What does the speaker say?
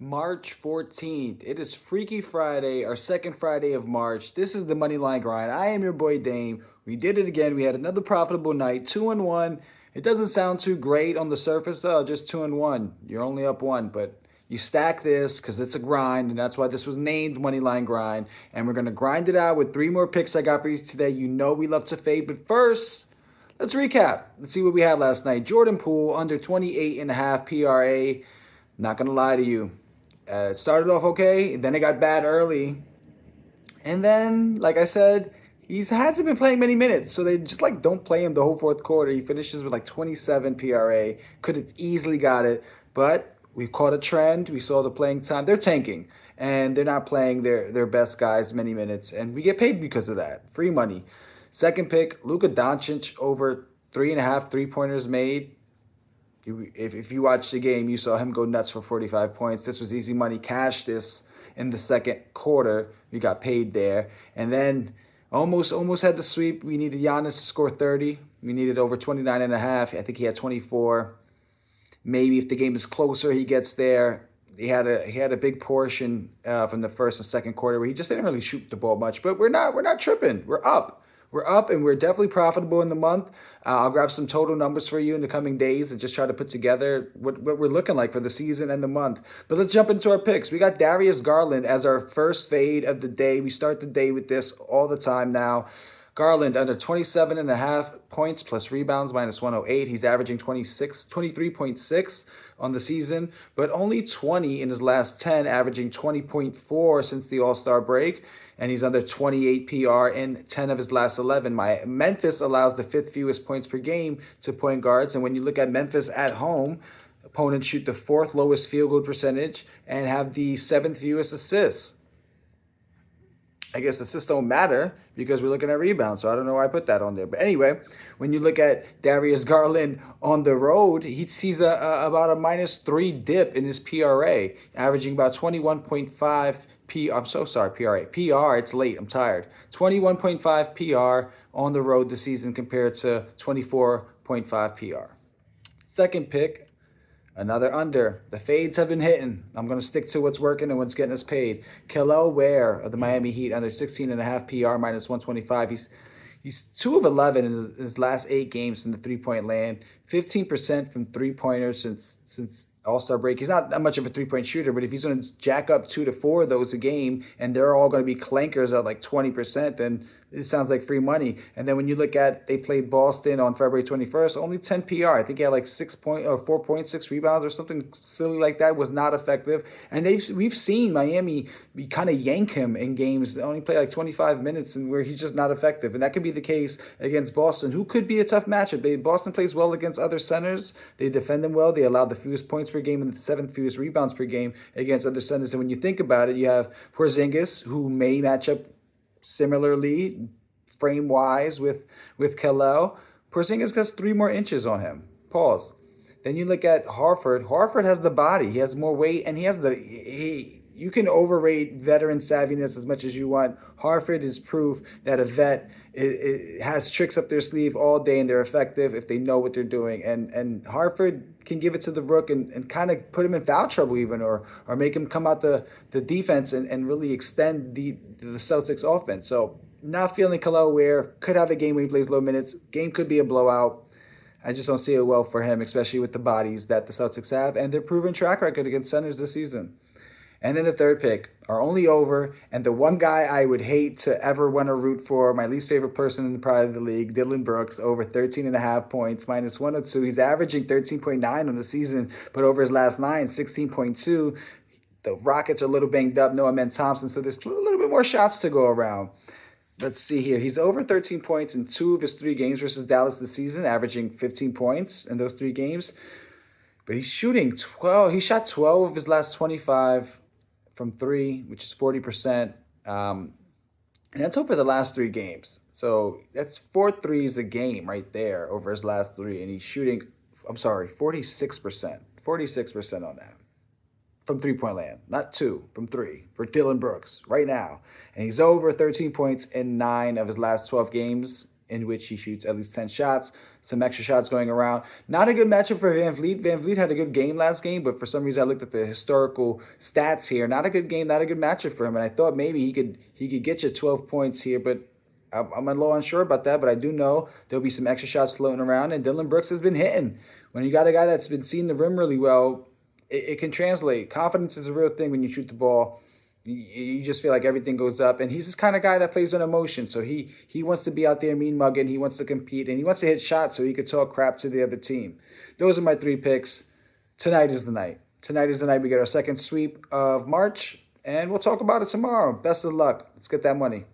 March 14th. It is Freaky Friday, our second Friday of March. This is the Moneyline Grind. I am your boy Dame. We did it again. We had another profitable night, 2-1. It doesn't sound too great on the surface, though, just 2-1. You're only up one, but you stack this because it's a grind, and that's why this was named Moneyline Grind. And we're going to grind it out with three more picks I got for you today. You know we love to fade, but first, let's recap. Let's see what we had last night. Jordan Poole, under 28.5 PRA. Not going to lie to you. It started off okay, then it got bad early. And then, like I said, he hasn't been playing many minutes, so they just don't play him the whole fourth quarter. He finishes with 27 PRA. Could have easily got it, but we caught a trend. We saw the playing time. They're tanking, and they're not playing their best guys many minutes, and we get paid because of that. Free money. Second pick, Luka Doncic over 3.5 3-pointers made. If you watched the game, you saw him go nuts for 45 points. This was easy money. Cash this in the second quarter. We got paid there. And then almost had the sweep. We needed Giannis to score 30. We needed over 29 and a half. I think he had 24. Maybe if the game is closer, he gets there. He had a big portion from the first and second quarter where he just didn't really shoot the ball much. But we're not tripping. We're up. We're up, and we're definitely profitable in the month. I'll grab some total numbers for you in the coming days and just try to put together what we're looking like for the season and the month. But let's jump into our picks. We got Darius Garland as our first fade of the day. We start the day with this all the time now. Garland under 27.5 points plus rebounds minus 108. He's averaging 23.6 on the season, but only 20 in his last 10, averaging 20.4 since the All-Star break. And he's under 28 PR in 10 of his last 11. Memphis allows the fifth fewest points per game to point guards. And when you look at Memphis at home, opponents shoot the fourth lowest field goal percentage and have the seventh fewest assists. I guess assists don't matter because we're looking at rebounds, so I don't know why I put that on there. But anyway, when you look at Darius Garland on the road, he sees about a -3 dip in his PRA, averaging about 21.5 I'm so sorry, PRA. PR, it's late, I'm tired. 21.5 PR on the road this season compared to 24.5 PR. Second pick, another under. The fades have been hitting. I'm going to stick to what's working and what's getting us paid. Kel'el Ware of the Miami Heat under 16.5 PR minus 125. He's 2 of 11 in his last 8 games in the three-point land. 15% from three-pointers since All-Star break. He's not that much of a three-point shooter, but if he's going to jack up 2 to 4 of those a game and they're all going to be clankers at 20%, then it sounds like free money. And then when you look at, they played Boston on February 21st, only 10 PR. I think he had 4.6 rebounds or something silly like that. Was not effective. And we've seen Miami kind of yank him in games that only play 25 minutes and where he's just not effective. And that could be the case against Boston, who could be a tough matchup. Boston plays well against other centers. They defend them well. They allow the fewest points per game and the seventh fewest rebounds per game against other centers. And when you think about it, you have Porzingis, who may match up similarly, frame-wise, with Kel'el. Porzingis has 3 more inches on him. Pause. Then you look at Horford. Horford has the body. He has more weight, and he has you can overrate veteran savviness as much as you want. Horford is proof that a vet has tricks up their sleeve all day, and they're effective if they know what they're doing. And Horford can give it to the rook and kind of put him in foul trouble even, or make him come out the defense and really extend the Celtics offense. So not feeling Kel'el Ware. Could have a game where he plays low minutes. Game could be a blowout. I just don't see it well for him, especially with the bodies that the Celtics have and their proven track record against centers this season. And then the third pick, our only over, and the one guy I would hate to ever want to root for, my least favorite person in the pride of the league, Dillon Brooks, over 13.5 points, minus 102. He's averaging 13.9 on the season, but over his last 9, 16.2. The Rockets are a little banged up, no Amen Thompson, so there's a little bit more shots to go around. Let's see here. He's over 13 points in 2 of his 3 games versus Dallas this season, averaging 15 points in those 3 games. But he's shooting 12. He shot 12 of his last 25 from 3, which is 40%. And that's over the last 3 games. So that's 4 threes a game right there over his last 3. And he's shooting, 46%. 46% on that. From three-point land. Not 2, from 3 for Dillon Brooks right now. And he's over 13 points in 9 of his last 12 games. in which he shoots at least 10 shots, some extra shots going around. Not a good matchup for Van Vliet. Van Vliet had a good game last game, but for some reason I looked at the historical stats here. Not a good game, not a good matchup for him. And I thought maybe he could get you 12 points here, but I'm a little unsure about that, but I do know there'll be some extra shots floating around, and Dillon Brooks has been hitting. When you got a guy that's been seeing the rim really well, it can translate. Confidence is a real thing when you shoot the ball. You just feel like everything goes up, and he's this kind of guy that plays on emotion. So he wants to be out there mean mugging. He wants to compete, and he wants to hit shots so he could talk crap to the other team. Those are my 3 picks. Tonight is the night. Tonight is the night we get our second sweep of March, and we'll talk about it tomorrow. Best of luck. Let's get that money.